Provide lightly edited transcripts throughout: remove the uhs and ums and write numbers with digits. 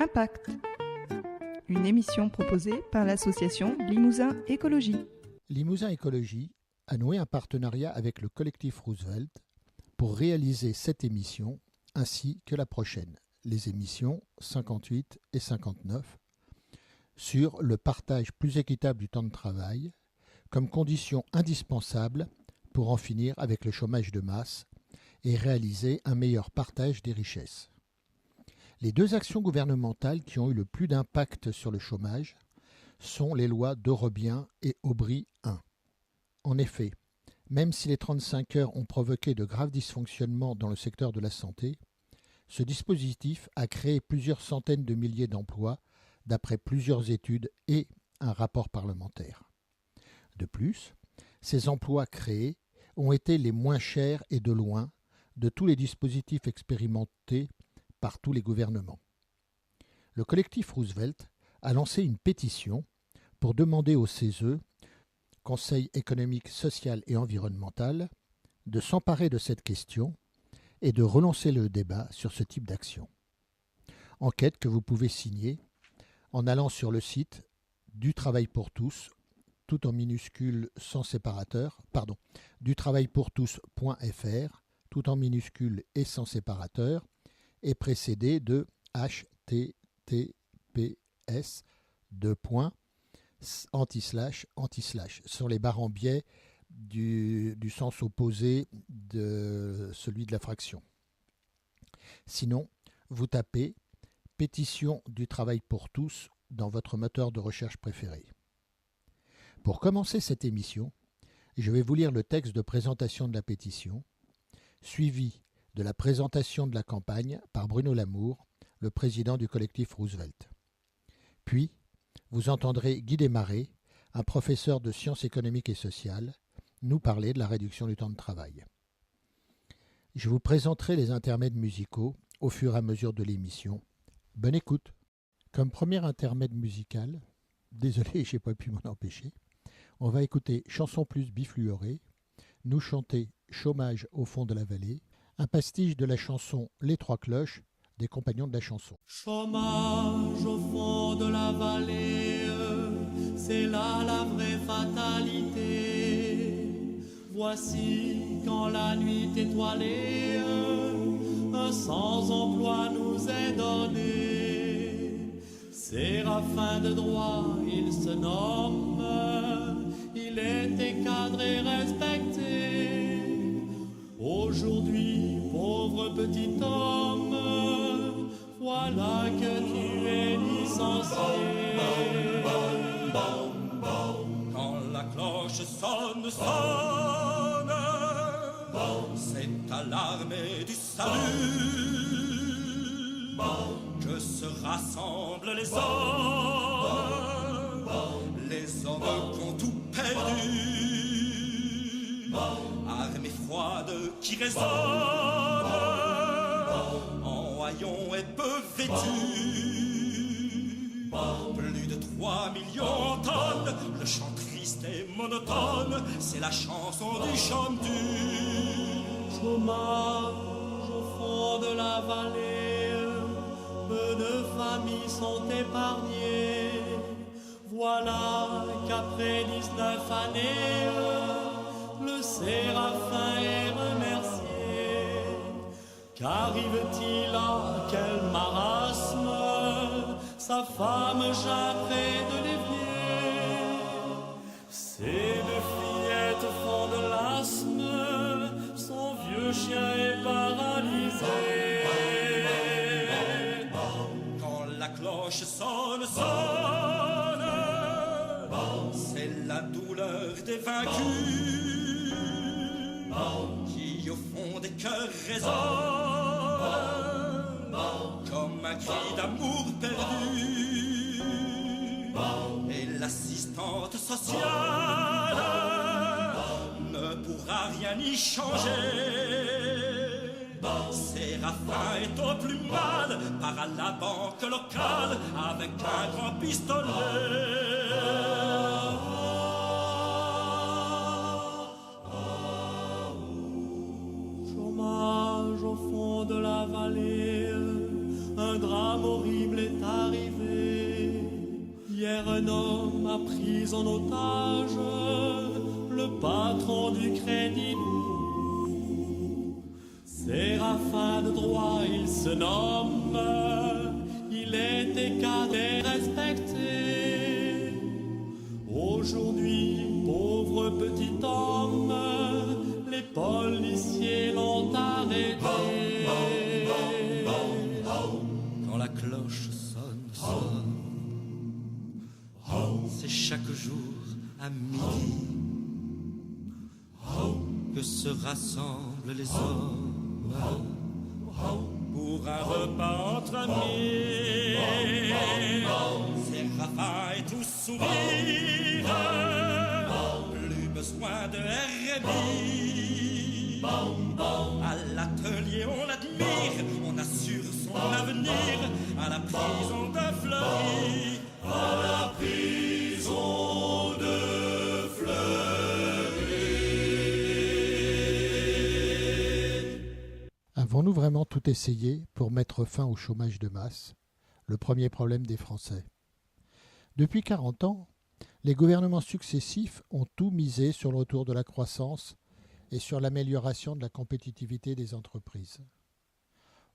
Impact, une émission proposée par l'association Limousin Écologie. Limousin Écologie a noué un partenariat avec le collectif Roosevelt pour réaliser cette émission ainsi que la prochaine, les émissions 58 et 59, sur le partage plus équitable du temps de travail comme condition indispensable pour en finir avec le chômage de masse et réaliser un meilleur partage des richesses. Les deux actions gouvernementales qui ont eu le plus d'impact sur le chômage sont les lois d'Aurobien et Aubry I. En effet, même si les 35 heures ont provoqué de graves dysfonctionnements dans le secteur de la santé, ce dispositif a créé plusieurs centaines de milliers d'emplois d'après plusieurs études et un rapport parlementaire. De plus, ces emplois créés ont été les moins chers et de loin de tous les dispositifs expérimentés par tous les gouvernements. Le collectif Roosevelt a lancé une pétition pour demander au CESE, Conseil économique, social et environnemental, de s'emparer de cette question et de relancer le débat sur ce type d'action. Enquête que vous pouvez signer en allant sur le site du Travail pour tous, tout en minuscules sans séparateur, dutravailpourtous.fr, tout en minuscules et sans séparateur, et précédé de https:// sur les barres en biais du sens opposé de celui de la fraction. Sinon, vous tapez pétition du travail pour tous dans votre moteur de recherche préféré. Pour commencer cette émission, je vais vous lire le texte de présentation de la pétition, suivi de la présentation de la campagne par Bruno Lamour, le président du collectif Roosevelt. Puis, vous entendrez Guy Desmarais, un professeur de sciences économiques et sociales, nous parler de la réduction du temps de travail. Je vous présenterai les intermèdes musicaux au fur et à mesure de l'émission. Bonne écoute. Comme premier intermède musical, désolé, j'ai pas pu m'en empêcher, on va écouter Chanson plus bifluorée, nous chanter Chômage au fond de la vallée, un pastiche de la chanson Les Trois Cloches des Compagnons de la Chanson. Chômage au fond de la vallée, c'est là la vraie fatalité. Voici quand la nuit étoilée, un sans-emploi nous est donné. Séraphin de droit, il se nomme, il était cadré, respecté. Aujourd'hui, pauvre petit homme, voilà que tu es licencié. Quand la cloche sonne, c'est à l'armée du salut que se rassemblent les hommes qui ont tout perdu. Armée froide qui résonne en haillons et peu vêtus. Plus de 3 millions de tonnes, le chant triste et monotone, c'est la chanson du chantu. Chômage au fond de la vallée, peu de familles sont épargnées. Voilà qu'après 19 années, le Séraphin est remercié. Qu'arrive-t-il à quel marasme, sa femme jappée de l'évier. Ces deux fillettes font de l'asthme, son vieux chien est paralysé. Quand la cloche sonne, c'est la douleur des vaincus qui au fond des cœurs résonne comme un cri d'amour perdu. Et l'assistante sociale ne pourra rien y changer. Séraphin est au plus mal, part à la banque locale avec un grand pistolet. Chômage au fond de la vallée, un drame horrible est arrivé. Hier un homme a pris en otage le patron du Crédit. Séraphin de droit il se nomme, il était cadré respecté. Aujourd'hui, pauvre petit homme, les policiers l'ont arrêté. Quand la cloche sonne, c'est chaque jour à midi que se rassemblent les hommes pour un repas entre amis. Séraphin est tout sourire, plus besoin de RMI. À l'atelier on l'admire, on assure son avenir. À la prison de Fleury, à la prison de Fleury. Avons-nous vraiment tout essayé pour mettre fin au chômage de masse, le premier problème des Français? Depuis 40 ans, les gouvernements successifs ont tout misé sur le retour de la croissance et sur l'amélioration de la compétitivité des entreprises.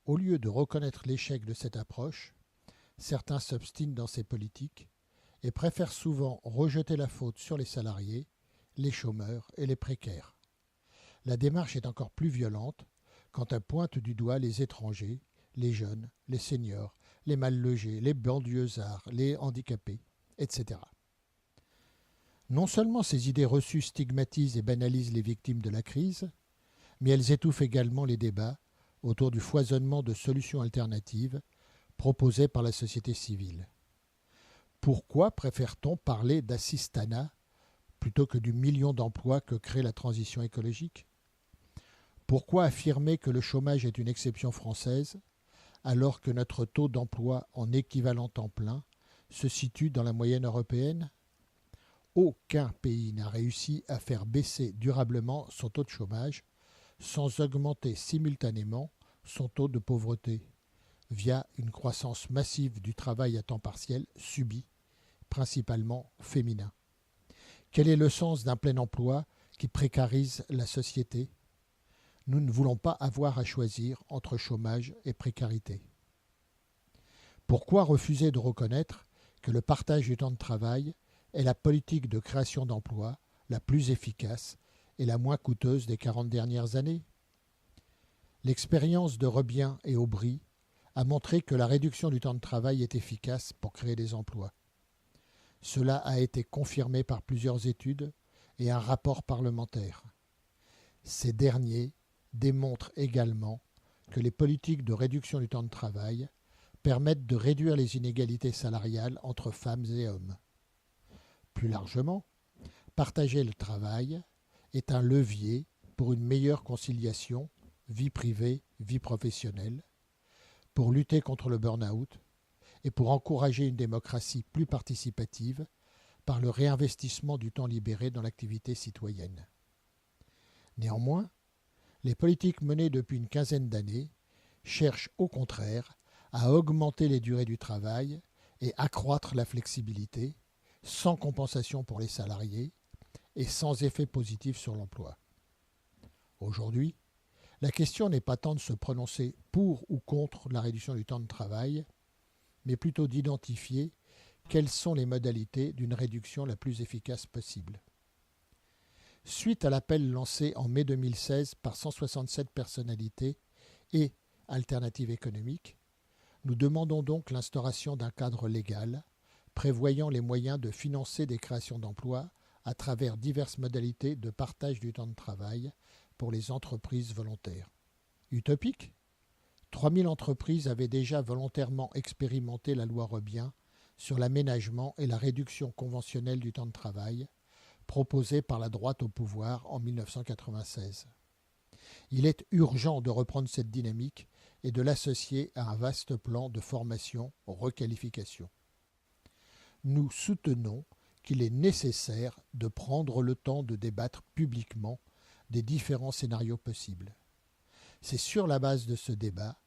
Au lieu de reconnaître l'échec de cette approche, certains s'obstinent dans ces politiques et préfèrent souvent rejeter la faute sur les salariés, les chômeurs et les précaires. La démarche est encore plus violente quand elle pointe du doigt les étrangers, les jeunes, les seniors, les mal logés, les banlieusards, les handicapés, etc. Non seulement ces idées reçues stigmatisent et banalisent les victimes de la crise, mais elles étouffent également les débats autour du foisonnement de solutions alternatives proposées par la société civile. Pourquoi préfère-t-on parler d'assistanat plutôt que du million d'emplois que crée la transition écologique? Pourquoi affirmer que le chômage est une exception française alors que notre taux d'emploi en équivalent temps plein se situe dans la moyenne européenne? Aucun pays n'a réussi à faire baisser durablement son taux de chômage sans augmenter simultanément son taux de pauvreté via une croissance massive du travail à temps partiel subi, principalement féminin. Quel est le sens d'un plein emploi qui précarise la société? Nous ne voulons pas avoir à choisir entre chômage et précarité. Pourquoi refuser de reconnaître que le partage du temps de travail est la politique de création d'emplois la plus efficace et la moins coûteuse des 40 dernières années? L'expérience de Rebien et Aubry a montré que la réduction du temps de travail est efficace pour créer des emplois. Cela a été confirmé par plusieurs études et un rapport parlementaire. Ces derniers démontrent également que les politiques de réduction du temps de travail permettent de réduire les inégalités salariales entre femmes et hommes. Plus largement, partager le travail est un levier pour une meilleure conciliation vie privée, vie professionnelle, pour lutter contre le burn-out et pour encourager une démocratie plus participative par le réinvestissement du temps libéré dans l'activité citoyenne. Néanmoins, les politiques menées depuis une quinzaine d'années cherchent au contraire à augmenter les durées du travail et accroître la flexibilité, sans compensation pour les salariés et sans effet positif sur l'emploi. Aujourd'hui, la question n'est pas tant de se prononcer pour ou contre la réduction du temps de travail, mais plutôt d'identifier quelles sont les modalités d'une réduction la plus efficace possible. Suite à l'appel lancé en mai 2016 par 167 personnalités et Alternatives économiques, nous demandons donc l'instauration d'un cadre légal prévoyant les moyens de financer des créations d'emplois à travers diverses modalités de partage du temps de travail pour les entreprises volontaires. Utopique ? 3000 entreprises avaient déjà volontairement expérimenté la loi Rebien sur l'aménagement et la réduction conventionnelle du temps de travail proposée par la droite au pouvoir en 1996. Il est urgent de reprendre cette dynamique et de l'associer à un vaste plan de formation, requalification. Nous soutenons qu'il est nécessaire de prendre le temps de débattre publiquement des différents scénarios possibles. C'est sur la base de ce débat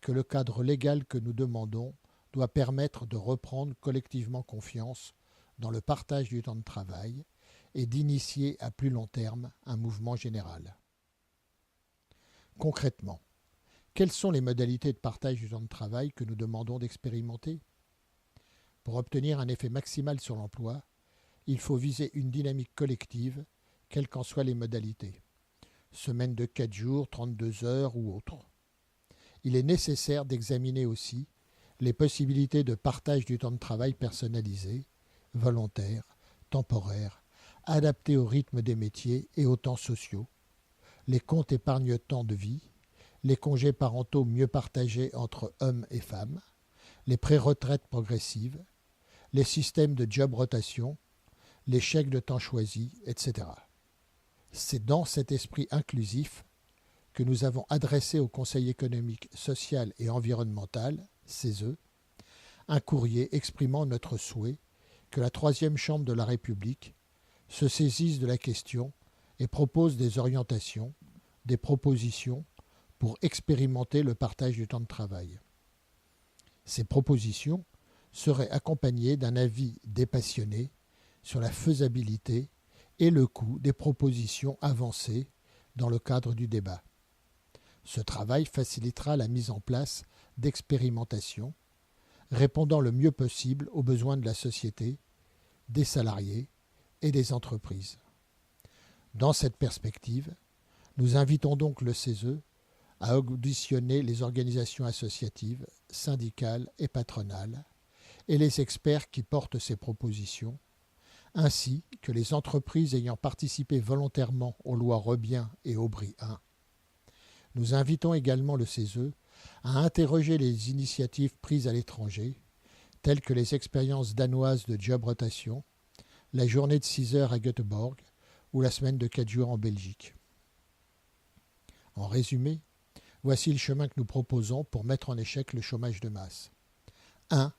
que le cadre légal que nous demandons doit permettre de reprendre collectivement confiance dans le partage du temps de travail et d'initier à plus long terme un mouvement général. Concrètement, quelles sont les modalités de partage du temps de travail que nous demandons d'expérimenter ? Pour obtenir un effet maximal sur l'emploi, il faut viser une dynamique collective, quelles qu'en soient les modalités. Semaine de 4 jours, 32 heures ou autres. Il est nécessaire d'examiner aussi les possibilités de partage du temps de travail personnalisé, volontaire, temporaire, adapté au rythme des métiers et aux temps sociaux, les comptes épargne-temps de vie, les congés parentaux mieux partagés entre hommes et femmes, les pré-retraites progressives, les systèmes de job rotation, les chèques de temps choisis, etc. C'est dans cet esprit inclusif que nous avons adressé au Conseil économique, social et environnemental, CESE, un courrier exprimant notre souhait que la troisième chambre de la République se saisisse de la question et propose des orientations, des propositions pour expérimenter le partage du temps de travail. Ces propositions seraient accompagnées d'un avis dépassionné sur la faisabilité et le coût des propositions avancées dans le cadre du débat. Ce travail facilitera la mise en place d'expérimentations répondant le mieux possible aux besoins de la société, des salariés et des entreprises. Dans cette perspective, nous invitons donc le CESE à auditionner les organisations associatives, syndicales et patronales et les experts qui portent ces propositions, ainsi que les entreprises ayant participé volontairement aux lois Rebien et Aubry I. Nous invitons également le CESE à interroger les initiatives prises à l'étranger, telles que les expériences danoises de job rotation, la journée de 6 heures à Göteborg ou la semaine de 4 jours en Belgique. En résumé, voici le chemin que nous proposons pour mettre en échec le chômage de masse. 1.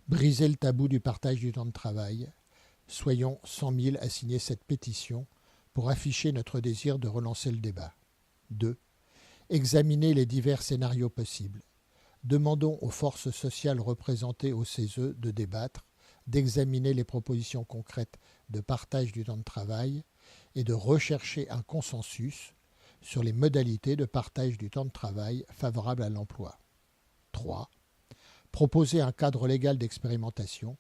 Briser le tabou du partage du temps de travail. Soyons 100 000 à signer cette pétition pour afficher notre désir de relancer le débat. 2. Examiner les divers scénarios possibles. Demandons aux forces sociales représentées au CESE de débattre, d'examiner les propositions concrètes de partage du temps de travail et de rechercher un consensus sur les modalités de partage du temps de travail favorables à l'emploi. 3. Proposer un cadre légal d'expérimentation.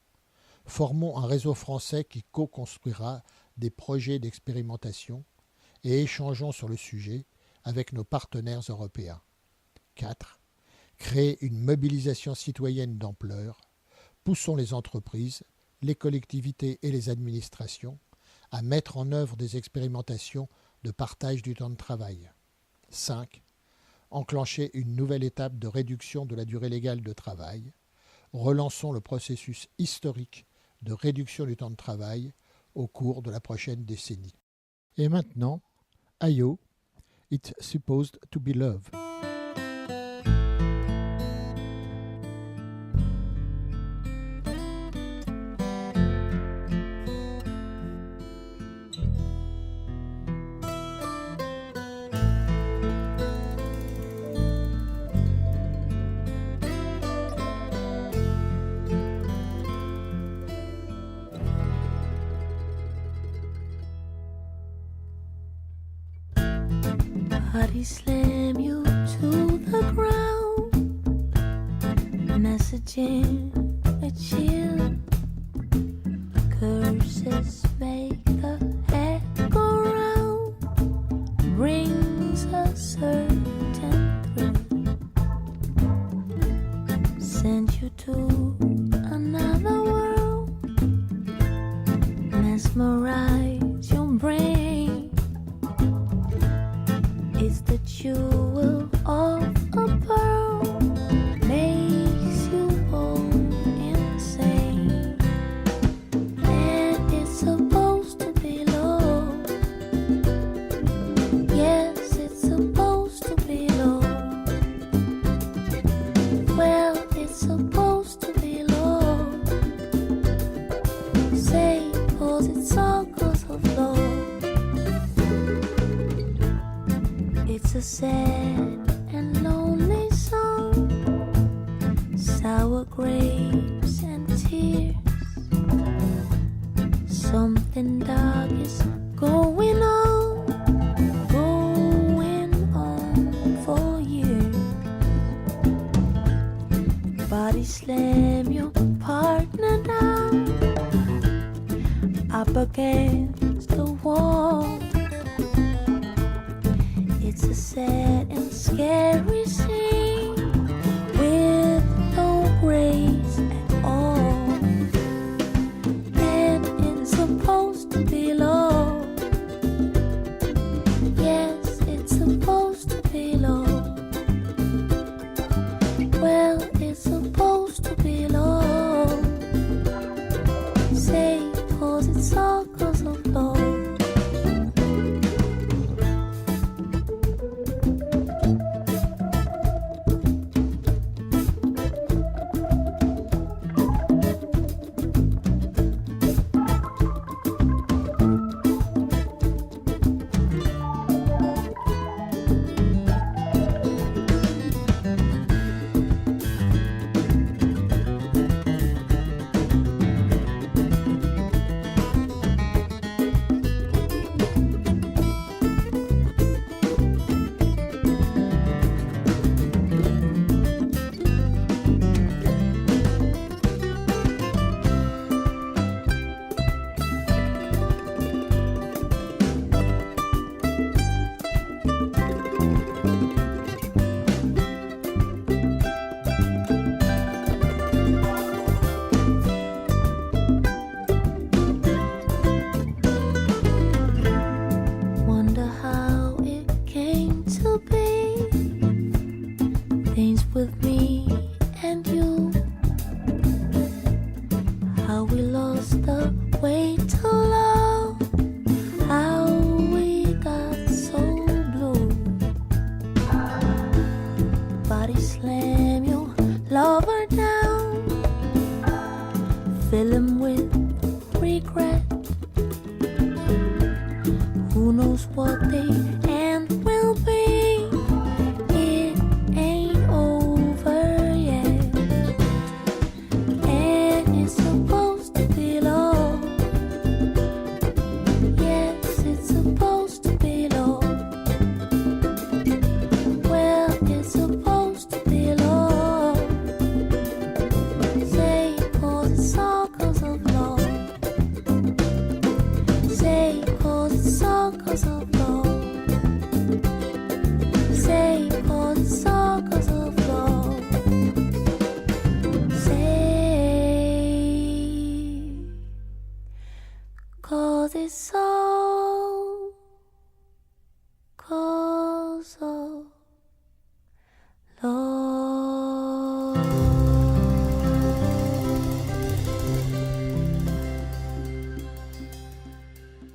Formons un réseau français qui co-construira des projets d'expérimentation et échangeons sur le sujet avec nos partenaires européens. 4. Créer une mobilisation citoyenne d'ampleur. Poussons les entreprises, les collectivités et les administrations à mettre en œuvre des expérimentations de partage du temps de travail. 5. Enclencher une nouvelle étape de réduction de la durée légale de travail. Relançons le processus historique de réduction du temps de travail au cours de la prochaine décennie. Et maintenant, Ayo, It's Supposed to Be Love. Body slam you to the ground, messaging a chill. Curses make the head go round, brings a certain thrill. Send you to another world, mesmerize your brain. It's the jewel of a pearl, makes you go insane. And it's supposed to be love. Yes, it's supposed to be love. Well, it's supposed to be love. Say, 'cause it's all 'cause of love. It's a sad sour grapes and tears. Something dark is going on for years. Body slam your partner down up against the wall. It's a sad and scary scene with no grace at all. And it's supposed to be love. Yes, it's supposed to be love. Well, it's supposed to be love. Say, 'cause it's all 'cause of love.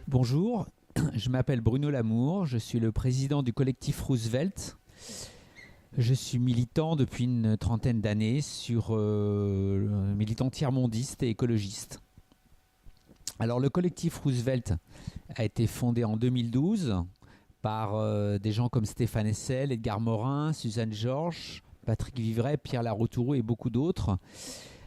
Bonjour, je m'appelle Bruno Lamour, je suis le président du collectif Roosevelt. Je suis militant depuis une trentaine d'années, militant tiers-mondiste et écologiste. Alors le collectif Roosevelt a été fondé en 2012 par des gens comme Stéphane Hessel, Edgar Morin, Suzanne Georges, Patrick Vivray, Pierre Laroutourou et beaucoup d'autres.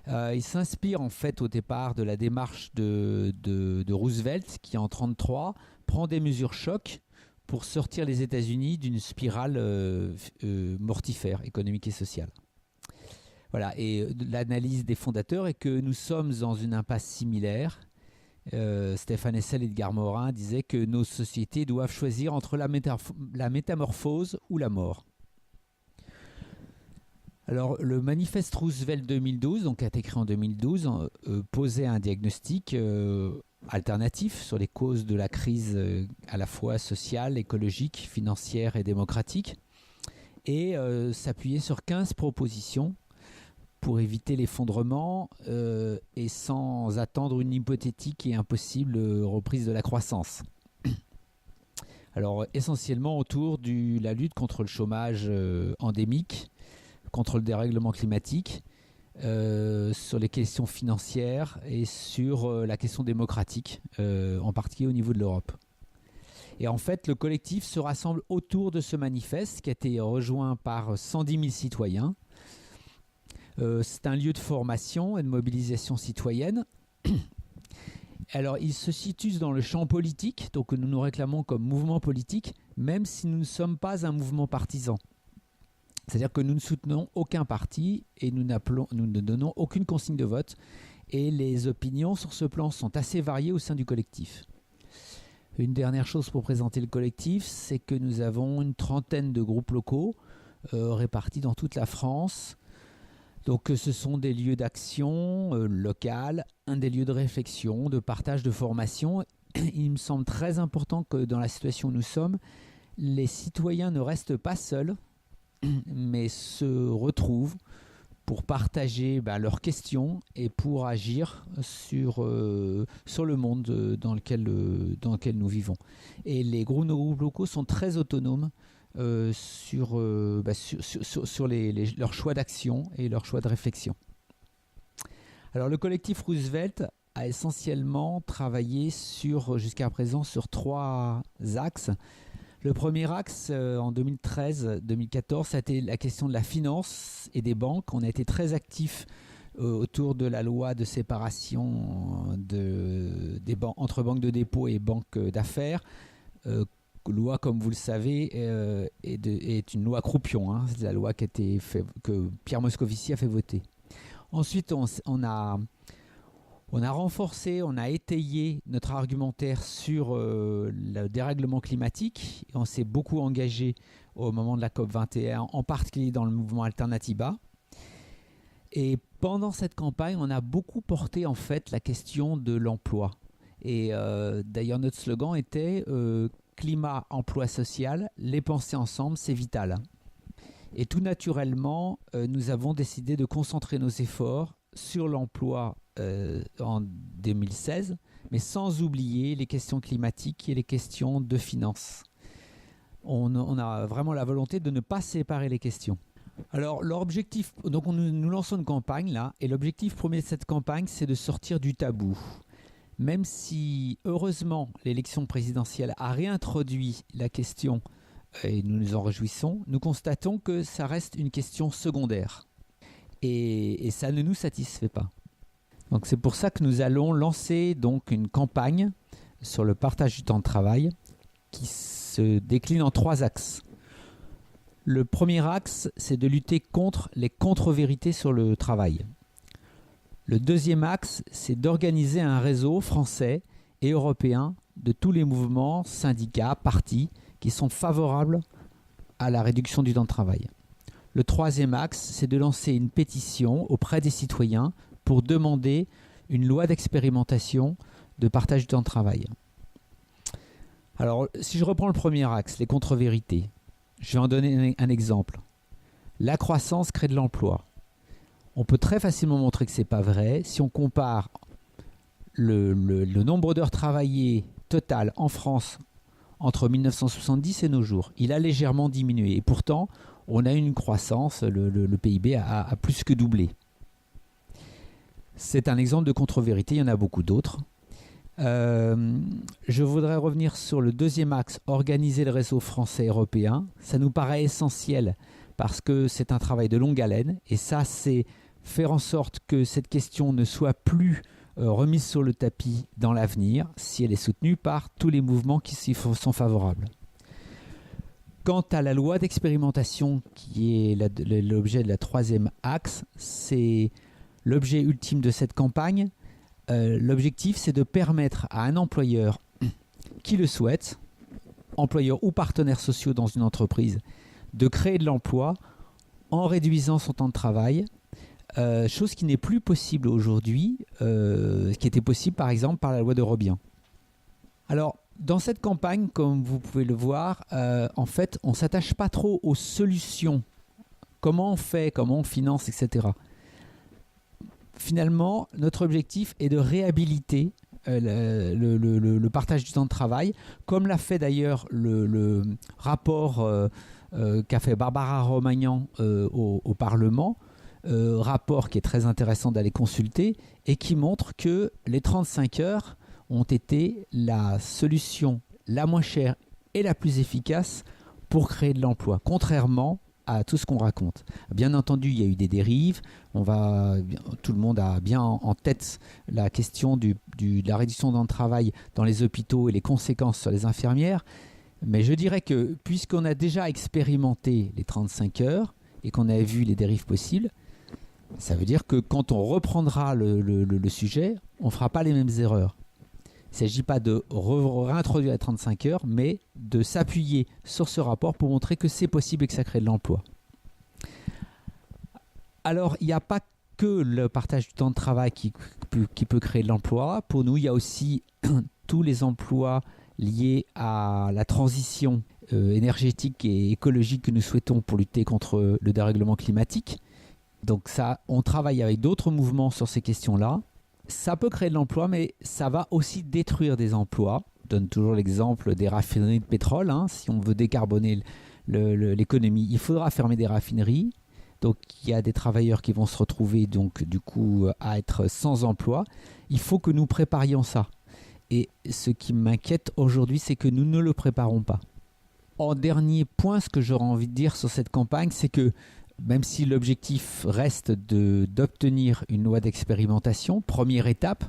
Il s'inspire en fait au départ de la démarche de Roosevelt qui en 1933 prend des mesures choc pour sortir les États-Unis d'une spirale mortifère économique et sociale. Voilà, et l'analyse des fondateurs est que nous sommes dans une impasse similaire. Stéphane Hessel et Edgar Morin disaient que nos sociétés doivent choisir entre la métamorphose ou la mort. Alors, le manifeste Roosevelt 2012, donc, qui a été créé en 2012, posait un diagnostic alternatif sur les causes de la crise à la fois sociale, écologique, financière et démocratique, et s'appuyait sur 15 propositions pour éviter l'effondrement et sans attendre une hypothétique et impossible reprise de la croissance. Alors, essentiellement autour de la lutte contre le chômage endémique, contre le dérèglement climatique, sur les questions financières et sur la question démocratique, en particulier au niveau de l'Europe. Et en fait, le collectif se rassemble autour de ce manifeste qui a été rejoint par 110 000 citoyens. C'est un lieu de formation et de mobilisation citoyenne. Alors, il se situe dans le champ politique, donc nous nous réclamons comme mouvement politique, même si nous ne sommes pas un mouvement partisan. C'est-à-dire que nous ne soutenons aucun parti et nous ne donnons aucune consigne de vote. Et les opinions sur ce plan sont assez variées au sein du collectif. Une dernière chose pour présenter le collectif, c'est que nous avons une trentaine de groupes locaux répartis dans toute la France. Donc ce sont des lieux d'action locales, des lieux de réflexion, de partage, de formation. Il me semble très important que dans la situation où nous sommes, les citoyens ne restent pas seuls, mais se retrouvent pour partager leurs questions et pour agir sur le monde dans lequel nous vivons. Et nos groupes locaux sont très autonomes sur leurs choix d'action et leurs choix de réflexion. Alors le collectif Roosevelt a essentiellement travaillé jusqu'à présent sur 3 axes. Le premier axe, en 2013-2014, ça a été la question de la finance et des banques. On a été très actifs autour de la loi de séparation entre banques de dépôt et banques d'affaires. Loi, comme vous le savez, est une loi Croupion. C'est la loi que Pierre Moscovici a fait voter. Ensuite, on a renforcé, on a étayé notre argumentaire sur le dérèglement climatique. On s'est beaucoup engagé au moment de la COP21, en particulier dans le mouvement Alternatiba. Et pendant cette campagne, on a beaucoup porté en fait la question de l'emploi. Et d'ailleurs, notre slogan était climat, emploi social, les penser ensemble, c'est vital. Et tout naturellement, nous avons décidé de concentrer nos efforts sur l'emploi en 2016, mais sans oublier les questions climatiques et les questions de finances. On a vraiment la volonté de ne pas séparer les questions. Alors, l'objectif, donc nous lançons une campagne là, et l'objectif premier de cette campagne, c'est de sortir du tabou. Même si, heureusement, l'élection présidentielle a réintroduit la question, et nous nous en réjouissons, nous constatons que ça reste une question secondaire. Et ça ne nous satisfait pas. Donc c'est pour ça que nous allons lancer donc une campagne sur le partage du temps de travail qui se décline en 3 axes. Le premier axe, c'est de lutter contre les contre-vérités sur le travail. Le deuxième axe, c'est d'organiser un réseau français et européen de tous les mouvements, syndicats, partis qui sont favorables à la réduction du temps de travail. Le troisième axe, c'est de lancer une pétition auprès des citoyens pour demander une loi d'expérimentation de partage du temps de travail. Alors, si je reprends le premier axe, les contre-vérités, je vais en donner un exemple. La croissance crée de l'emploi. On peut très facilement montrer que ce n'est pas vrai si on compare le nombre d'heures travaillées total en France entre 1970 et nos jours. Il a légèrement diminué et pourtant, on a une croissance, le PIB a plus que doublé. C'est un exemple de contre-vérité, il y en a beaucoup d'autres. Je voudrais revenir sur le deuxième axe, organiser le réseau français européen. Ça nous paraît essentiel parce que c'est un travail de longue haleine et ça, c'est faire en sorte que cette question ne soit plus remise sur le tapis dans l'avenir si elle est soutenue par tous les mouvements qui s'y sont favorables. Quant à la loi d'expérimentation qui est l'objet de la troisième axe, c'est l'objet ultime de cette campagne. L'objectif, c'est de permettre à un employeur qui le souhaite, employeur ou partenaires sociaux dans une entreprise, de créer de l'emploi en réduisant son temps de travail, chose qui n'est plus possible aujourd'hui, qui était possible par exemple par la loi de Robien. Alors, dans cette campagne, comme vous pouvez le voir, en fait, on ne s'attache pas trop aux solutions. Comment on fait, comment on finance, etc. Finalement, notre objectif est de réhabiliter le partage du temps de travail, comme l'a fait d'ailleurs le rapport qu'a fait Barbara Romagnan au Parlement, rapport qui est très intéressant d'aller consulter et qui montre que les 35 heures ont été la solution la moins chère et la plus efficace pour créer de l'emploi, contrairement à tout ce qu'on raconte. Bien entendu, il y a eu des dérives. Tout le monde a bien en tête la question de la réduction du temps de travail dans les hôpitaux et les conséquences sur les infirmières. Mais je dirais que puisqu'on a déjà expérimenté les 35 heures et qu'on a vu les dérives possibles, ça veut dire que quand on reprendra le sujet, on ne fera pas les mêmes erreurs. Il ne s'agit pas de réintroduire les 35 heures, mais de s'appuyer sur ce rapport pour montrer que c'est possible et que ça crée de l'emploi. Alors, il n'y a pas que le partage du temps de travail qui peut créer de l'emploi. Pour nous, il y a aussi tous les emplois liés à la transition énergétique et écologique que nous souhaitons pour lutter contre le dérèglement climatique. Donc ça, on travaille avec d'autres mouvements sur ces questions-là. Ça peut créer de l'emploi, mais ça va aussi détruire des emplois. Je donne toujours l'exemple des raffineries de pétrole. Si on veut décarboner l'économie, il faudra fermer des raffineries. Donc il y a des travailleurs qui vont se retrouver donc du coup à être sans emploi. Il faut que nous préparions ça. Et ce qui m'inquiète aujourd'hui, c'est que nous ne le préparons pas. En dernier point, ce que j'aurais envie de dire sur cette campagne, c'est que même si l'objectif reste d'obtenir une loi d'expérimentation, première étape,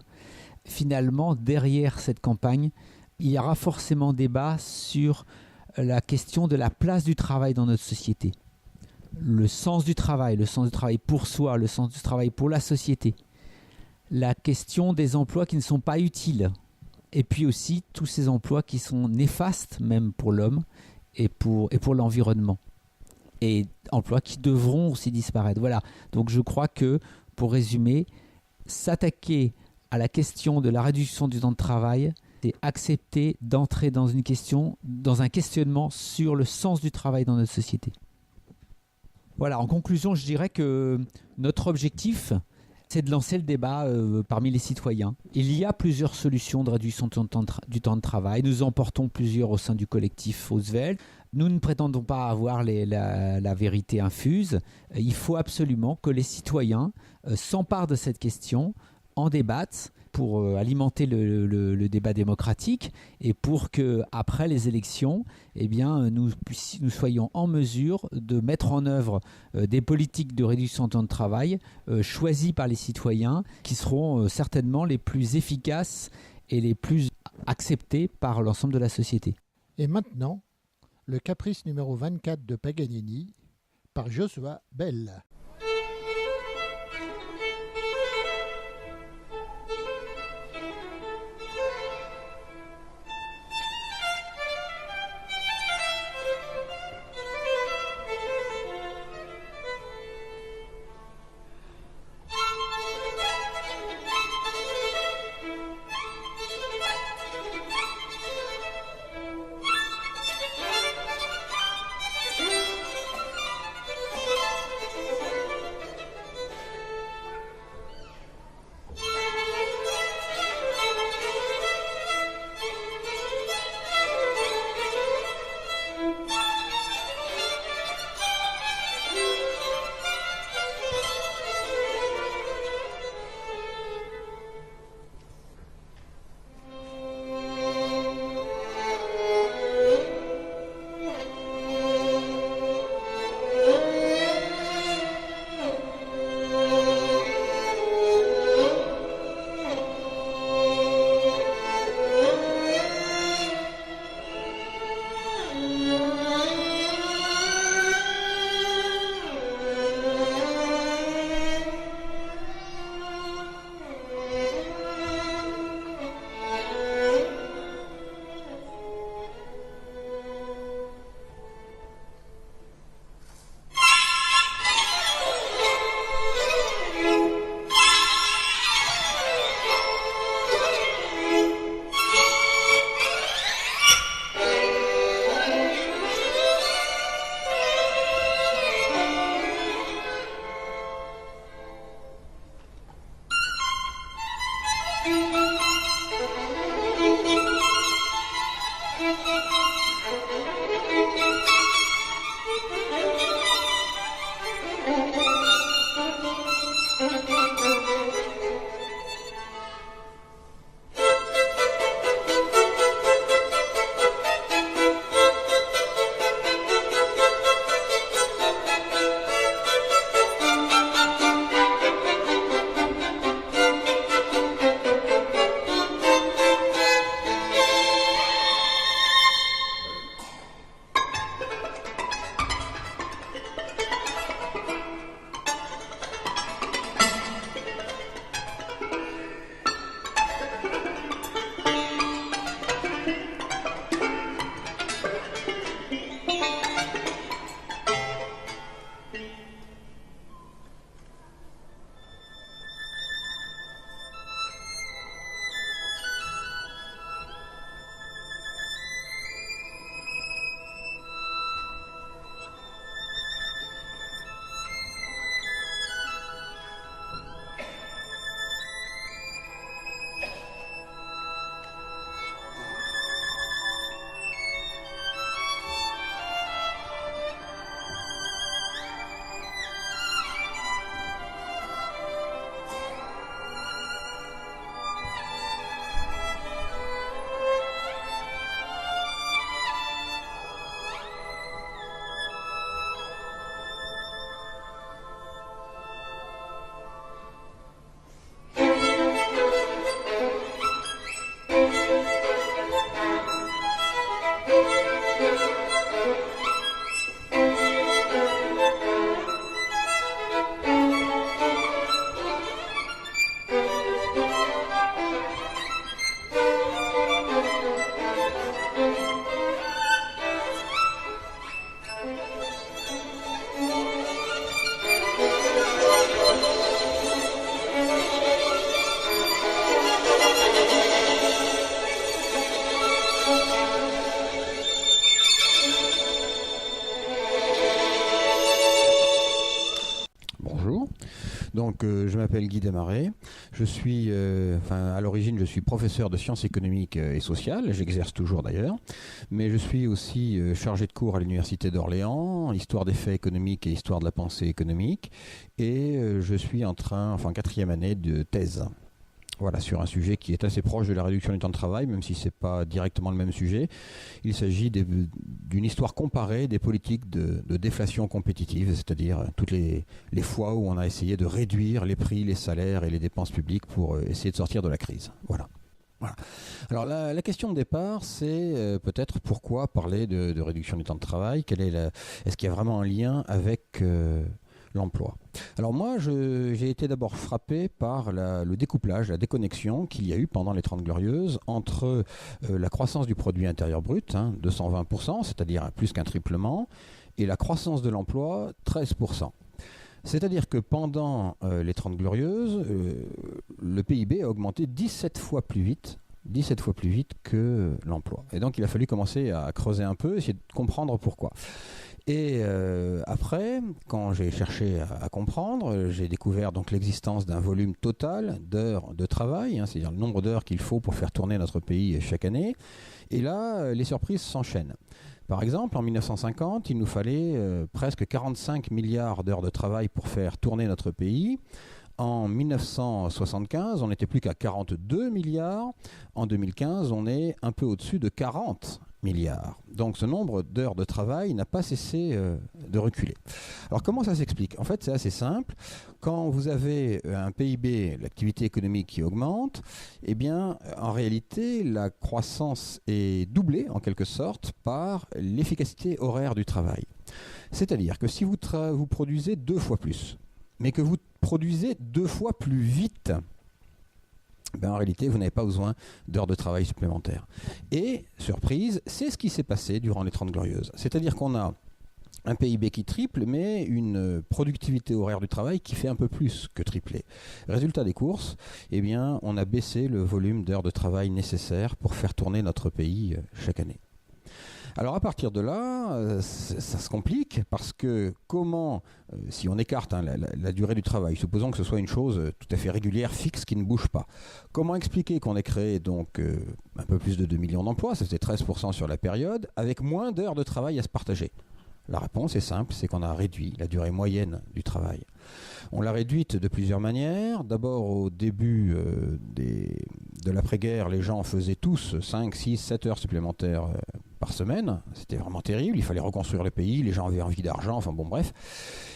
finalement, derrière cette campagne, il y aura forcément débat sur la question de la place du travail dans notre société. Le sens du travail pour soi, le sens du travail pour la société. La question des emplois qui ne sont pas utiles. Et puis aussi tous ces emplois qui sont néfastes, même pour l'homme et pour l'environnement. Et emplois qui devront aussi disparaître. Voilà. Donc je crois que, pour résumer, s'attaquer à la question de la réduction du temps de travail, c'est accepter d'entrer dans un questionnement sur le sens du travail dans notre société. Voilà, en conclusion, je dirais que notre objectif, c'est de lancer le débat parmi les citoyens. Il y a plusieurs solutions de réduction du temps de travail. Nous en portons plusieurs au sein du collectif Roosevelt. Nous ne prétendons pas avoir la vérité infuse. Il faut absolument que les citoyens s'emparent de cette question, en débattent pour alimenter le débat démocratique et pour qu'après les élections, nous soyons en mesure de mettre en œuvre des politiques de réduction du temps de travail choisies par les citoyens qui seront certainement les plus efficaces et les plus acceptées par l'ensemble de la société. Et maintenant, le caprice numéro 24 de Paganini par Joshua Bell. m'appelle Guy Desmarais. Je suis, à l'origine, je suis professeur de sciences économiques et sociales. J'exerce toujours d'ailleurs. Mais je suis aussi chargé de cours à l'Université d'Orléans, histoire des faits économiques et histoire de la pensée économique. Et je suis en 4e année de thèse. Voilà, sur un sujet qui est assez proche de la réduction du temps de travail, même si ce n'est pas directement le même sujet. Il s'agit d'une histoire comparée des politiques de déflation compétitive, c'est-à-dire toutes les fois où on a essayé de réduire les prix, les salaires et les dépenses publiques pour essayer de sortir de la crise. Voilà. Alors la question de départ, c'est peut-être pourquoi parler de réduction du temps de travail. Est-ce qu'il y a vraiment un lien avec l'emploi? Alors moi, j'ai été d'abord frappé par le découplage, la déconnexion qu'il y a eu pendant les 30 Glorieuses entre la croissance du produit intérieur brut, 220%, c'est-à-dire plus qu'un triplement, et la croissance de l'emploi, 13%. C'est-à-dire que pendant les 30 Glorieuses, le PIB a augmenté 17 fois plus vite que l'emploi. Et donc il a fallu commencer à creuser un peu, essayer de comprendre pourquoi. Et après, quand j'ai cherché à comprendre, j'ai découvert donc l'existence d'un volume total d'heures de travail, c'est-à-dire le nombre d'heures qu'il faut pour faire tourner notre pays chaque année. Et là, les surprises s'enchaînent. Par exemple, en 1950, il nous fallait presque 45 milliards d'heures de travail pour faire tourner notre pays. En 1975, on n'était plus qu'à 42 milliards. En 2015, on est un peu au-dessus de 40 milliards. Donc ce nombre d'heures de travail n'a pas cessé de reculer. Alors comment ça s'explique? En fait, c'est assez simple. Quand vous avez un PIB, l'activité économique qui augmente, eh bien, en réalité, la croissance est doublée, en quelque sorte, par l'efficacité horaire du travail. C'est-à-dire que si vous produisez 2 fois plus, mais que vous produisez 2 fois plus vite, en réalité, vous n'avez pas besoin d'heures de travail supplémentaires. Et, surprise, c'est ce qui s'est passé durant les 30 Glorieuses. C'est-à-dire qu'on a un PIB qui triple, mais une productivité horaire du travail qui fait un peu plus que tripler. Résultat des courses, eh bien, on a baissé le volume d'heures de travail nécessaire pour faire tourner notre pays chaque année. Alors à partir de là, ça se complique parce que si on écarte la durée du travail, supposons que ce soit une chose tout à fait régulière, fixe, qui ne bouge pas, comment expliquer qu'on ait créé donc un peu plus de 2 millions d'emplois, ça faisait 13% sur la période, avec moins d'heures de travail à se partager? La réponse est simple, c'est qu'on a réduit la durée moyenne du travail. On l'a réduite de plusieurs manières. D'abord, au début de l'après-guerre, les gens faisaient tous 5, 6, 7 heures supplémentaires par semaine. C'était vraiment terrible. Il fallait reconstruire le pays. Les gens avaient envie d'argent. Enfin bon, bref.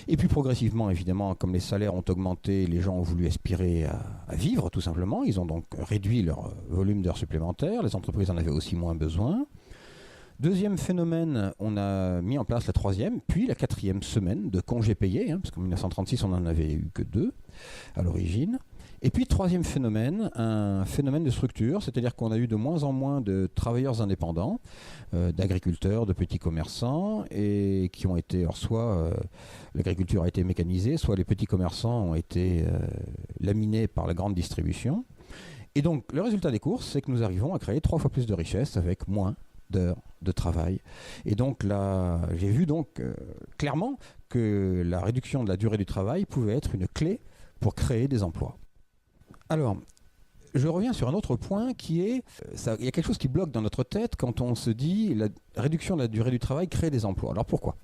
Et puis progressivement, évidemment, comme les salaires ont augmenté, les gens ont voulu aspirer à vivre, tout simplement. Ils ont donc réduit leur volume d'heures supplémentaires. Les entreprises en avaient aussi moins besoin. Deuxième phénomène, on a mis en place la 3e, puis la 4e semaine de congés payés, parce qu'en 1936, on n'en avait eu que 2 à l'origine. Et puis, 3e phénomène, un phénomène de structure, c'est-à-dire qu'on a eu de moins en moins de travailleurs indépendants, d'agriculteurs, de petits commerçants, et qui ont été, alors soit l'agriculture a été mécanisée, soit les petits commerçants ont été laminés par la grande distribution. Et donc, le résultat des courses, c'est que nous arrivons à créer 3 fois plus de richesses avec moins d'heures de travail. Et donc là, j'ai vu donc clairement que la réduction de la durée du travail pouvait être une clé pour créer des emplois. Alors, je reviens sur un autre point qui est, il y a quelque chose qui bloque dans notre tête quand on se dit la réduction de la durée du travail crée des emplois. Alors pourquoi?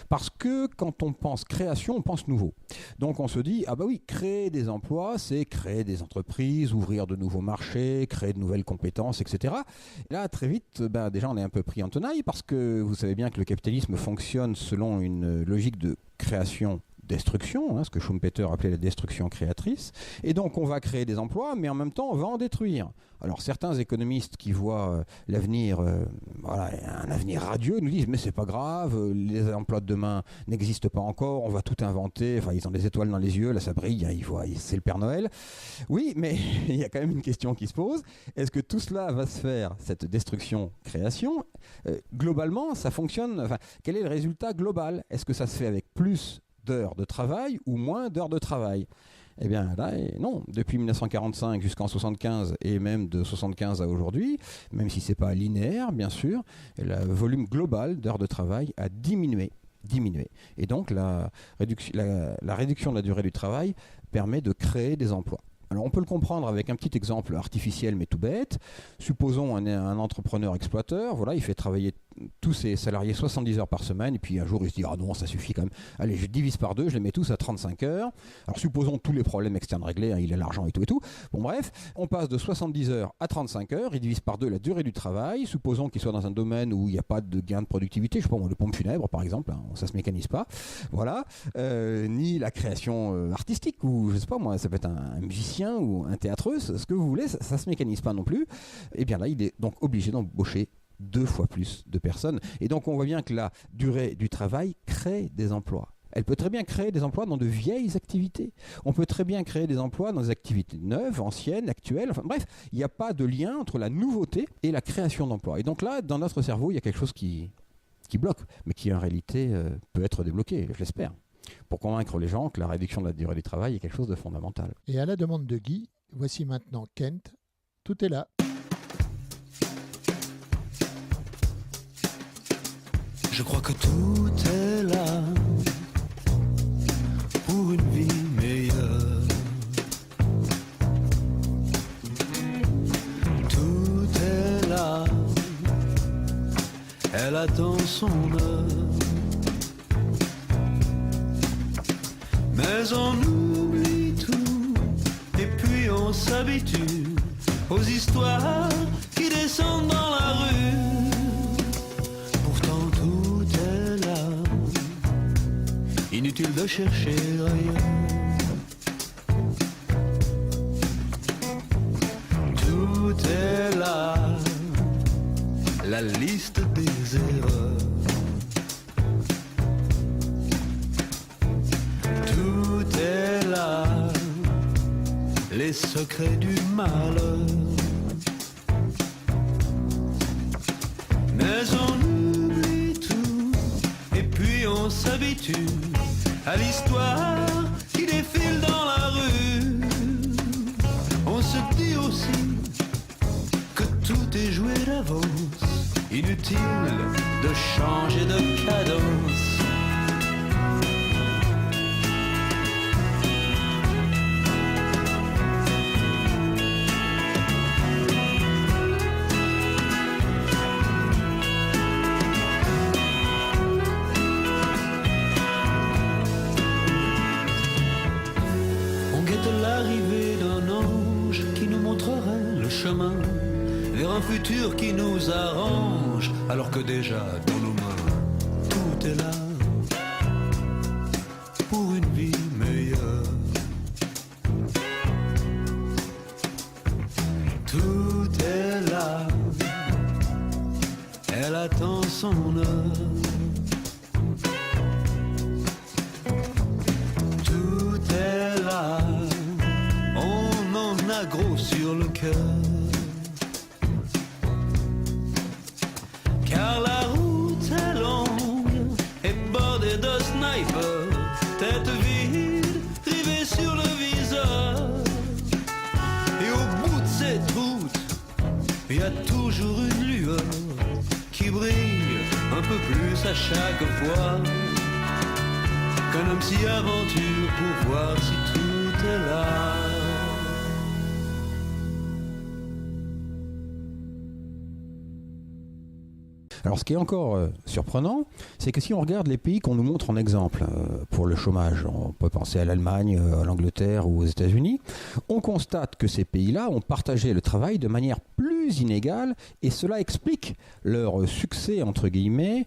Parce que quand on pense création, on pense nouveau. Donc on se dit, ah bah oui, créer des emplois, c'est créer des entreprises, ouvrir de nouveaux marchés, créer de nouvelles compétences, etc. Et là, très vite, déjà on est un peu pris en tenaille parce que vous savez bien que le capitalisme fonctionne selon une logique de création destruction, ce que Schumpeter appelait la destruction créatrice. Et donc on va créer des emplois, mais en même temps on va en détruire. Alors certains économistes qui voient l'avenir, un avenir radieux, nous disent mais c'est pas grave, les emplois de demain n'existent pas encore, on va tout inventer, enfin ils ont des étoiles dans les yeux, là ça brille, ils voient, c'est le Père Noël. Oui, mais il y a quand même une question qui se pose, est-ce que tout cela va se faire, cette destruction-création globalement ça fonctionne, quel est le résultat global? Est-ce que ça se fait avec plus d'heures de travail ou moins d'heures de travail? Eh bien là, non. Depuis 1945 jusqu'en 1975 et même de 1975 à aujourd'hui, même si ce n'est pas linéaire, bien sûr, le volume global d'heures de travail a diminué. Et donc la réduction de la durée du travail permet de créer des emplois. Alors on peut le comprendre avec un petit exemple artificiel mais tout bête. Supposons un entrepreneur exploiteur, voilà, il fait travailler tous ses salariés 70 heures par semaine et puis un jour il se dit ah non ça suffit quand même, allez je divise par 2, je les mets tous à 35 heures. Alors supposons tous les problèmes externes réglés, hein, il a l'argent et tout. Bon bref, on passe de 70 heures à 35 heures, il divise par 2 la durée du travail, supposons qu'il soit dans un domaine où il n'y a pas de gain de productivité, je sais pas moi, les pompes funèbres par exemple, hein, ça se mécanise pas, voilà, ni la création artistique ou je sais pas moi, ça peut être un musicien ou un théâtreuse, ce que vous voulez, ça se mécanise pas non plus, et bien là il est donc obligé d'embaucher 2 fois plus de personnes. Et donc on voit bien que la durée du travail crée des emplois. Elle peut très bien créer des emplois dans de vieilles activités. On peut très bien créer des emplois dans des activités neuves, anciennes, actuelles. Enfin bref, il n'y a pas de lien entre la nouveauté et la création d'emplois. Et donc là, dans notre cerveau, il y a quelque chose qui bloque, mais qui en réalité peut être débloqué, je l'espère, pour convaincre les gens que la réduction de la durée du travail est quelque chose de fondamental. Et à la demande de Guy, voici maintenant Kent. Tout est là. Je crois que tout est là pour une vie meilleure. Tout est là, elle attend son heure. Mais on oublie tout et puis on s'habitue aux histoires qui descendent dans la rue. Inutile de chercher ailleurs. Tout est là, la liste des erreurs. Tout est là, les secrets du malheur. Mais on oublie tout et puis on s'habitue à l'histoire qui défile dans la rue. On se dit aussi que tout est joué d'avance, inutile de changer de cadence. Vers un futur qui nous arrange, alors que déjà dans nos mains tout est là pour une vie meilleure. Tout est là, elle attend son heure. Tout est là, on en a gros sur le cœur. Car la route est longue et bordée de snipers, tête vide, rivée sur le viseur. Et au bout de cette route, il y a toujours une lueur qui brille un peu plus à chaque fois. Qu'un homme s'y aventure pour voir si tout est là. Alors ce qui est encore surprenant, c'est que si on regarde les pays qu'on nous montre en exemple pour le chômage, on peut penser à l'Allemagne, à l'Angleterre ou aux États-Unis, on constate que ces pays-là ont partagé le travail de manière plus inégale et cela explique leur succès entre guillemets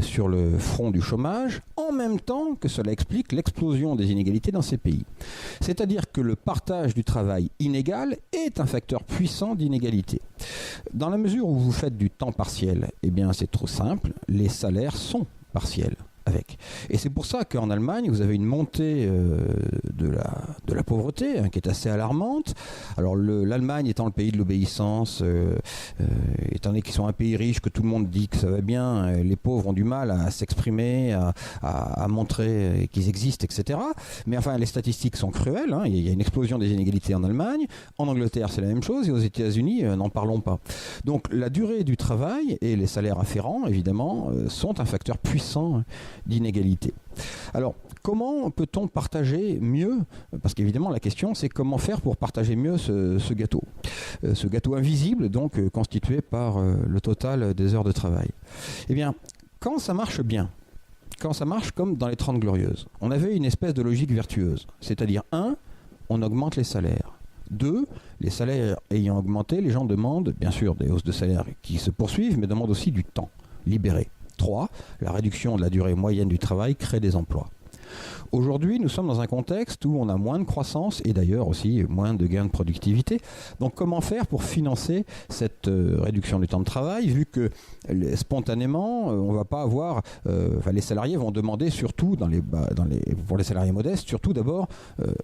sur le front du chômage, en même temps que cela explique l'explosion des inégalités dans ces pays. C'est-à-dire que le partage du travail inégal est un facteur puissant d'inégalité. Dans la mesure où vous faites du temps partiel, eh bien c'est trop simple, les salaires sont partiels avec. Et c'est pour ça qu'en Allemagne, vous avez une montée de la pauvreté qui est assez alarmante. Alors l'Allemagne étant le pays de l'obéissance, étant donné qu'ils sont un pays riche, que tout le monde dit que ça va bien, les pauvres ont du mal à s'exprimer, à montrer qu'ils existent, etc. Mais enfin, les statistiques sont cruelles. Il y a une explosion des inégalités en Allemagne. En Angleterre, c'est la même chose. Et aux États-Unis, n'en parlons pas. Donc la durée du travail et les salaires afférents, évidemment, sont un facteur puissant d'inégalité. Alors, comment peut-on partager mieux ? Parce qu'évidemment, la question, c'est comment faire pour partager mieux ce gâteau. Ce gâteau invisible, donc, constitué par le total des heures de travail. Eh bien, quand ça marche bien, quand ça marche comme dans les 30 Glorieuses, on avait une espèce de logique vertueuse. C'est-à-dire, 1, on augmente les salaires. 2, les salaires ayant augmenté, les gens demandent, bien sûr, des hausses de salaire qui se poursuivent, mais demandent aussi du temps libéré. 3, la réduction de la durée moyenne du travail crée des emplois. Aujourd'hui, nous sommes dans un contexte où on a moins de croissance et d'ailleurs aussi moins de gains de productivité. Donc comment faire pour financer cette réduction du temps de travail, vu que spontanément, on va pas avoir... les salariés vont demander surtout, pour les salariés modestes, surtout d'abord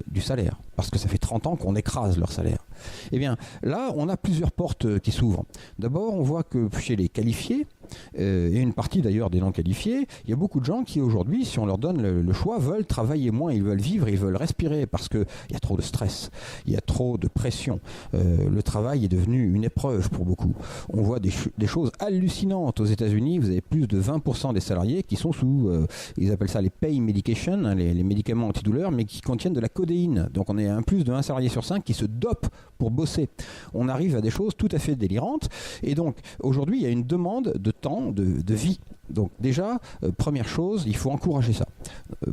du salaire. Parce que ça fait 30 ans qu'on écrase leur salaire. Eh bien, là, on a plusieurs portes qui s'ouvrent. D'abord, on voit que chez les qualifiés, et une partie d'ailleurs des non qualifiés, il y a beaucoup de gens qui aujourd'hui, si on leur donne le choix, veulent travailler moins, ils veulent vivre, ils veulent respirer parce qu'il y a trop de stress, il y a trop de pression. Le travail est devenu une épreuve pour beaucoup. On voit des choses hallucinantes aux États-Unis. Vous avez plus de 20% des salariés qui sont sous, ils appellent ça les pain medication, les médicaments antidouleurs, mais qui contiennent de la codéine. Donc on est à plus de 1 salarié sur 5 qui se dope pour bosser. On arrive à des choses tout à fait délirantes. Et donc aujourd'hui, il y a une demande de temps, de vie. Donc déjà, première chose, il faut encourager ça.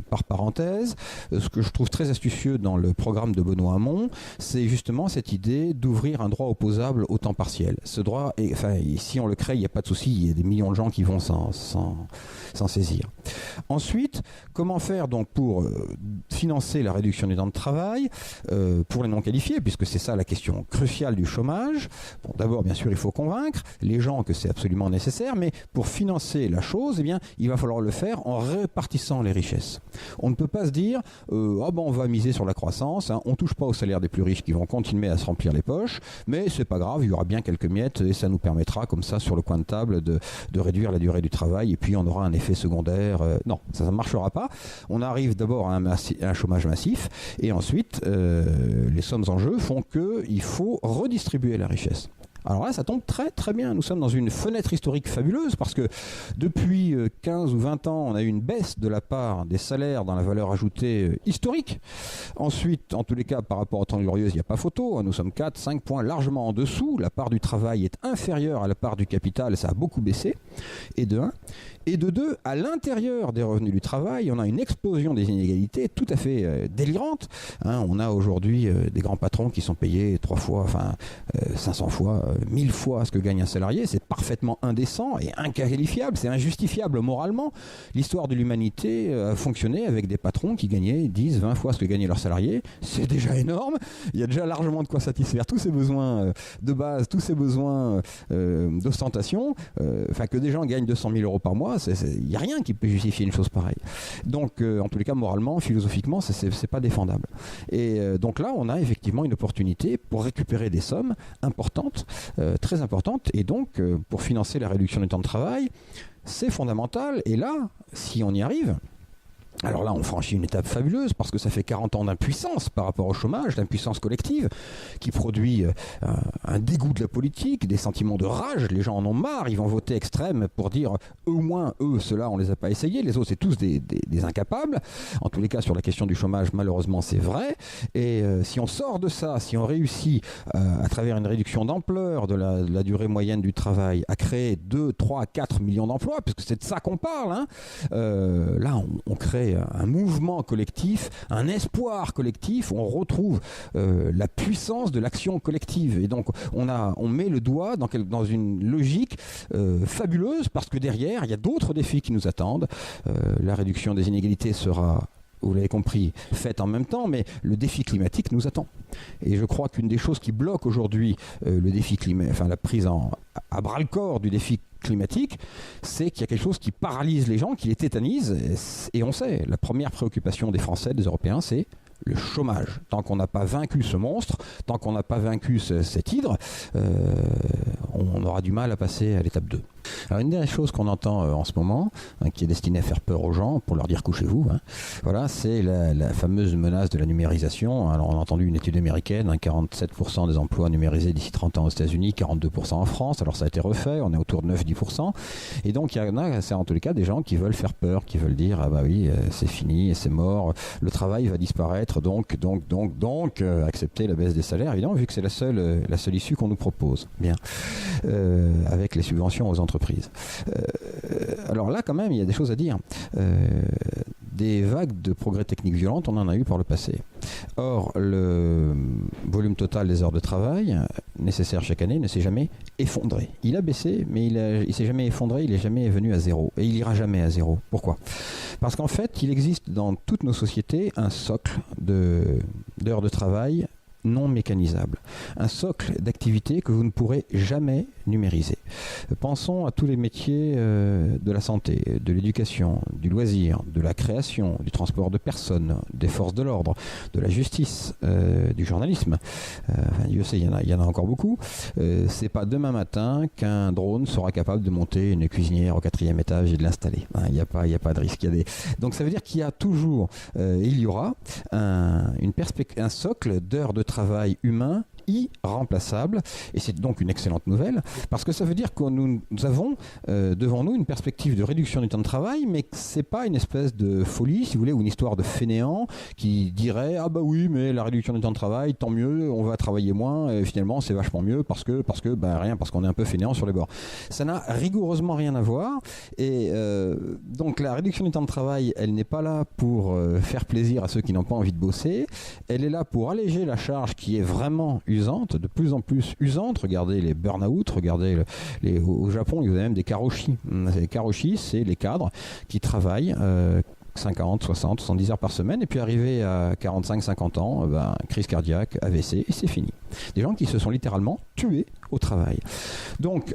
Par parenthèse, ce que je trouve très astucieux dans le programme de Benoît Hamon, c'est justement cette idée d'ouvrir un droit opposable au temps partiel. Ce droit, si on le crée, il n'y a pas de souci, il y a des millions de gens qui vont s'en saisir. Ensuite, comment faire donc pour financer la réduction du temps de travail pour les non qualifiés, puisque c'est ça la question cruciale du chômage. Bon, d'abord, bien sûr, il faut convaincre les gens que c'est absolument nécessaire, mais pour financer la chose, eh bien, il va falloir le faire en répartissant les richesses. On ne peut pas se dire on va miser sur la croissance, on ne touche pas aux salaires des plus riches qui vont continuer à se remplir les poches, mais c'est pas grave, il y aura bien quelques miettes et ça nous permettra comme ça sur le coin de table de réduire la durée du travail et puis on aura un effet secondaire. Non, ça ne marchera pas. On arrive d'abord à un chômage massif et ensuite les sommes en jeu font qu'il faut redistribuer la richesse. Alors là, ça tombe très très bien. Nous sommes dans une fenêtre historique fabuleuse parce que depuis 15 ou 20 ans, on a eu une baisse de la part des salaires dans la valeur ajoutée historique. Ensuite, en tous les cas, par rapport aux 30 Glorieuses, il n'y a pas photo. Nous sommes 4-5 points largement en dessous. La part du travail est inférieure à la part du capital. Ça a beaucoup baissé. Et de 1. Et de 2, à l'intérieur des revenus du travail, on a une explosion des inégalités tout à fait délirante. On a aujourd'hui des grands patrons qui sont payés 3 fois, 500 fois, 1000 fois ce que gagne un salarié. C'est parfaitement indécent et inqualifiable. C'est injustifiable moralement. L'histoire de l'humanité a fonctionné avec des patrons qui gagnaient 10, 20 fois ce que gagnaient leurs salariés. C'est déjà énorme. Il y a déjà largement de quoi satisfaire tous ces besoins de base, tous ces besoins d'ostentation. Que des gens gagnent 200 000 euros par mois, il n'y a rien qui peut justifier une chose pareille. Donc, en tous les cas, moralement, philosophiquement, c'est pas défendable. Et donc là, on a effectivement une opportunité pour récupérer des sommes importantes, très importantes, et donc pour financer la réduction du temps de travail, c'est fondamental. Et là, si on y arrive, alors là, on franchit une étape fabuleuse parce que ça fait 40 ans d'impuissance par rapport au chômage, d'impuissance collective qui produit un dégoût de la politique, des sentiments de rage. Les gens en ont marre, ils vont voter extrême pour dire au moins eux, ceux-là, on les a pas essayés. Les autres, c'est tous des incapables. En tous les cas, sur la question du chômage, malheureusement, c'est vrai. Et si on sort de ça, si on réussit à travers une réduction d'ampleur de la durée moyenne du travail à créer 2, 3, 4 millions d'emplois, puisque c'est de ça qu'on parle, là, on crée un mouvement collectif, un espoir collectif, on retrouve la puissance de l'action collective. Et donc, on met le doigt dans une logique fabuleuse parce que derrière, il y a d'autres défis qui nous attendent. La réduction des inégalités sera, vous l'avez compris, faite en même temps, mais le défi climatique nous attend. Et je crois qu'une des choses qui bloque aujourd'hui le défi climatique, la prise à bras-le-corps du défi climatique, c'est qu'il y a quelque chose qui paralyse les gens, qui les tétanise. Et on sait, la première préoccupation des Français, des Européens, c'est le chômage. Tant qu'on n'a pas vaincu ce monstre, tant qu'on n'a pas vaincu cette hydre, on aura du mal à passer à l'étape 2. Alors une des choses qu'on entend en ce moment, qui est destinée à faire peur aux gens, pour leur dire couchez-vous, voilà, c'est la fameuse menace de la numérisation. Alors on a entendu une étude américaine, 47% des emplois numérisés d'ici 30 ans aux États-Unis, 42% en France. Alors ça a été refait, on est autour de 9-10%. Et donc il y en a, c'est en tous les cas des gens qui veulent faire peur, qui veulent dire ah bah oui, c'est fini, c'est mort, le travail va disparaître, donc accepter la baisse des salaires, évidemment, vu que c'est la seule issue qu'on nous propose. Bien, avec les subventions aux entreprises. Alors là, quand même, il y a des choses à dire. Des vagues de progrès techniques violentes, on en a eu par le passé. Or, le volume total des heures de travail nécessaires chaque année ne s'est jamais effondré. Il a baissé, mais il s'est jamais effondré, il n'est jamais venu à zéro. Et il ira jamais à zéro. Pourquoi ? Parce qu'en fait, il existe dans toutes nos sociétés un socle d'heures de travail non mécanisable. Un socle d'activités que vous ne pourrez jamais numériser. Pensons à tous les métiers de la santé, de l'éducation, du loisir, de la création, du transport de personnes, des forces de l'ordre, de la justice, du journalisme. Dieu sait, il y en a encore beaucoup. C'est pas demain matin qu'un drone sera capable de monter une cuisinière au 4e étage et de l'installer. Il n'y a pas de risque. Donc ça veut dire qu'il y a toujours, il y aura un socle d'heures de travail humain irremplaçable, et c'est donc une excellente nouvelle parce que ça veut dire que nous avons devant nous une perspective de réduction du temps de travail, mais c'est pas une espèce de folie, si vous voulez, ou une histoire de fainéant qui dirait ah bah oui, mais la réduction du temps de travail, tant mieux, on va travailler moins, et finalement c'est vachement mieux parce que parce qu'on est un peu fainéant sur les bords. Ça n'a rigoureusement rien à voir, et donc la réduction du temps de travail, elle n'est pas là pour faire plaisir à ceux qui n'ont pas envie de bosser, elle est là pour alléger la charge qui est vraiment usante, de plus en plus usante. Regardez les burn-out, regardez au Japon, il y a même des karoshi. Les karoshi, c'est les cadres qui travaillent 50, 60, 70 heures par semaine, et puis arrivé à 45, 50 ans, crise cardiaque, AVC, et c'est fini. Des gens qui se sont littéralement tués au travail. Donc,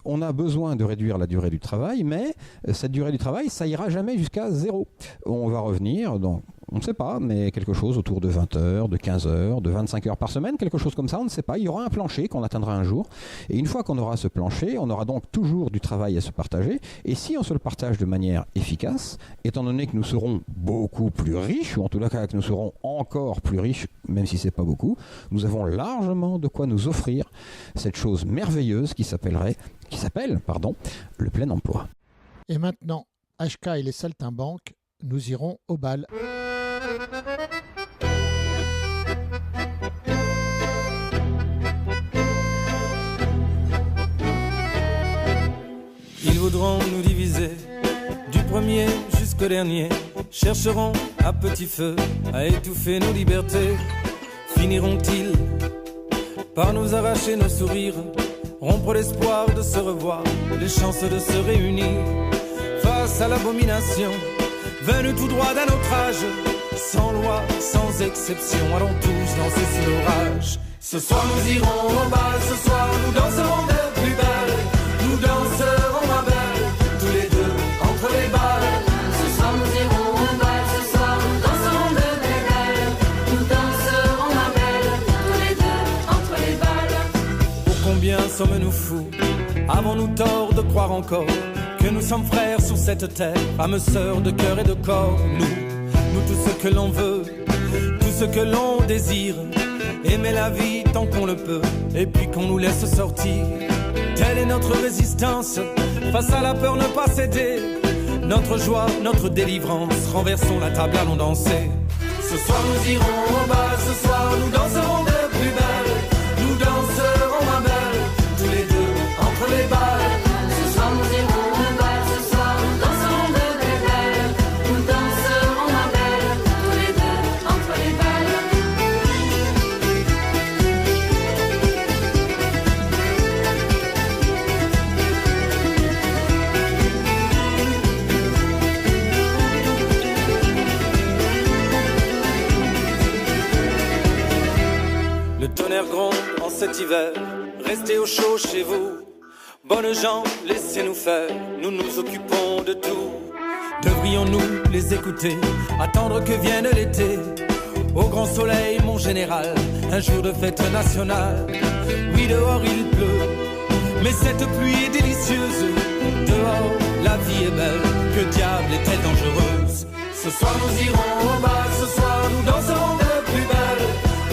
on a besoin de réduire la durée du travail, mais cette durée du travail, ça ira jamais jusqu'à zéro. On va revenir, donc, on ne sait pas, mais quelque chose autour de 20 heures, de 15 heures, de 25 heures par semaine, quelque chose comme ça, on ne sait pas. Il y aura un plancher qu'on atteindra un jour. Et une fois qu'on aura ce plancher, on aura donc toujours du travail à se partager. Et si on se le partage de manière efficace, étant donné que nous serons beaucoup plus riches, ou en tout cas que nous serons encore plus riches, même si ce n'est pas beaucoup, nous avons largement de quoi nous offrir cette chose merveilleuse qui s'appelle le plein emploi. Et maintenant, HK et les saltimbanques, nous irons au bal. Ils voudront nous diviser, du premier jusqu'au dernier, chercheront à petit feu à étouffer nos libertés. Finiront-ils par nous arracher nos sourires, rompre l'espoir de se revoir, les chances de se réunir face à l'abomination venue tout droit d'un autre âge, sans loi, sans exception, allons tous danser sous l'orage. Ce soir nous irons au bal, ce soir nous danserons de plus belle, nous danserons ma belle, tous les deux entre les balles. Ce soir nous irons au bal, ce soir nous danserons de plus belle, nous danserons ma belle, tous les deux entre les balles. Pour combien sommes-nous fous, avons-nous tort de croire encore que nous sommes frères sur cette terre, âmes sœurs de cœur et de corps. Nous tout ce que l'on veut, tout ce que l'on désire, aimer la vie tant qu'on le peut, et puis qu'on nous laisse sortir. Telle est notre résistance, face à la peur ne pas céder. Notre joie, notre délivrance, renversons la table, allons danser. Ce soir nous irons au bal, ce soir nous danserons de plus belle, nous danserons ma belle, tous les deux entre les balles. Ce soir nous irons au bal, ce soir nous danserons de plus belle, nous danserons ma belle, tous les deux entre les balles. Le tonnerre gronde en cet hiver, restez au chaud chez vous. Bonnes gens, laissez-nous faire, nous nous occupons de tout. Devrions-nous les écouter, attendre que vienne l'été? Au grand soleil, mon général, un jour de fête nationale. Oui, dehors il pleut, Mais cette pluie est délicieuse. Dehors, la vie est belle. Que diable est-elle dangereuse? Ce soir nous irons au bal, ce soir nous danserons de plus belle.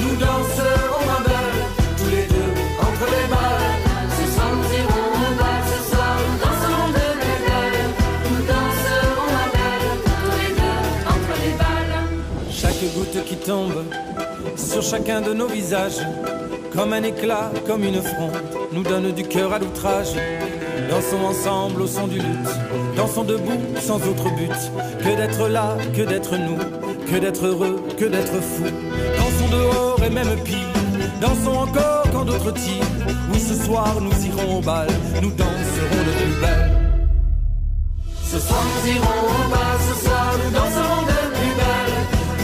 Nous danserons ma belle, tous les deux entre les balles. Ce soir nous irons au bal, ce soir nous danserons de plus belle. Nous danserons ma belle, tous les deux entre les balles. Chaque goutte qui tombe sur chacun de nos visages, comme un éclat, comme une fronde, nous donne du cœur à l'outrage. Dansons ensemble au son du luth, dansons debout sans autre but que d'être là, que d'être nous, que d'être heureux, que d'être fou. Dansons dehors et même pire, dansons encore quand d'autres tirent. Oui, ce soir nous irons au bal, nous danserons de plus belle. Ce soir nous irons au bal, ce soir nous danserons de plus belle.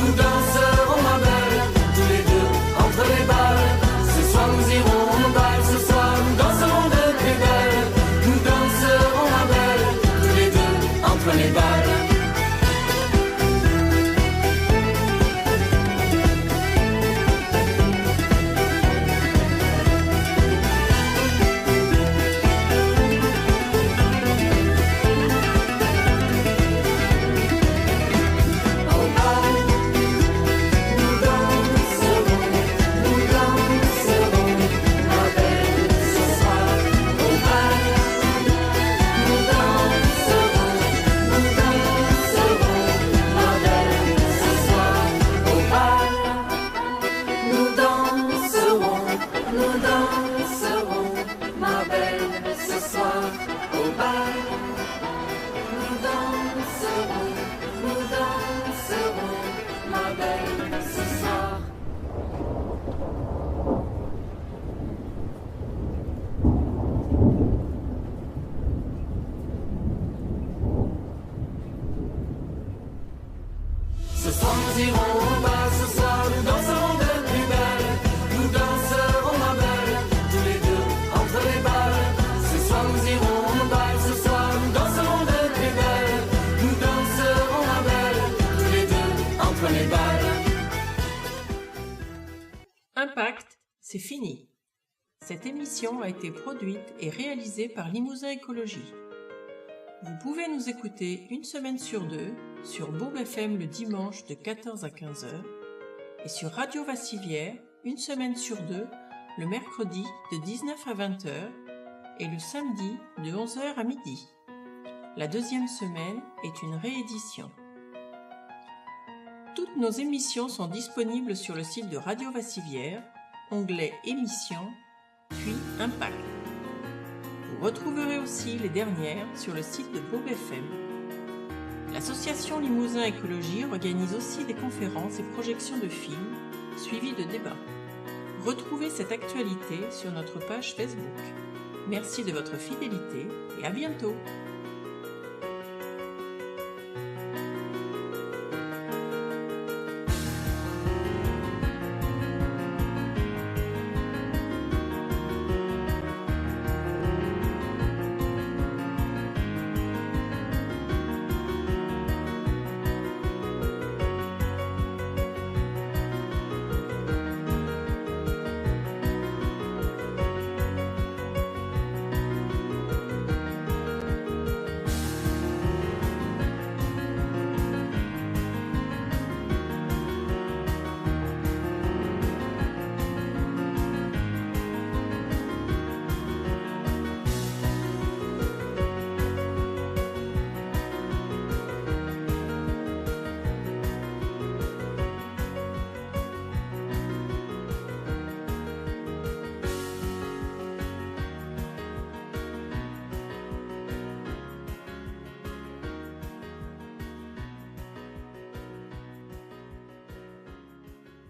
Nous danserons ma belle, tous les deux entre les balles. Ce soir nous irons au bal, ce soir nous danserons de plus belle. Nous danserons ma belle, tous les deux entre les balles. Ce soir nous irons au bal, ce soir nous danserons de plus belle. Nous danserons ma belle, tous les deux entre les balles. Ce soir nous irons au bal, ce soir nous danserons de plus belle. Nous danserons ma belle, tous les deux entre les balles. Impact, c'est fini. Cette émission a été produite et réalisée par Limousin Écologie. Vous pouvez nous écouter une semaine sur deux sur Bourg FM le dimanche de 14 à 15h et sur Radio Vassivière une semaine sur deux le mercredi de 19 à 20h et le samedi de 11h à midi. La deuxième semaine est une réédition. Toutes nos émissions sont disponibles sur le site de Radio Vassivière, onglet Émissions, puis Impact. Vous retrouverez aussi les dernières sur le site de Bourg FM. L'association Limousin Écologie organise aussi des conférences et projections de films, suivies de débats. Retrouvez cette actualité sur notre page Facebook. Merci de votre fidélité et à bientôt.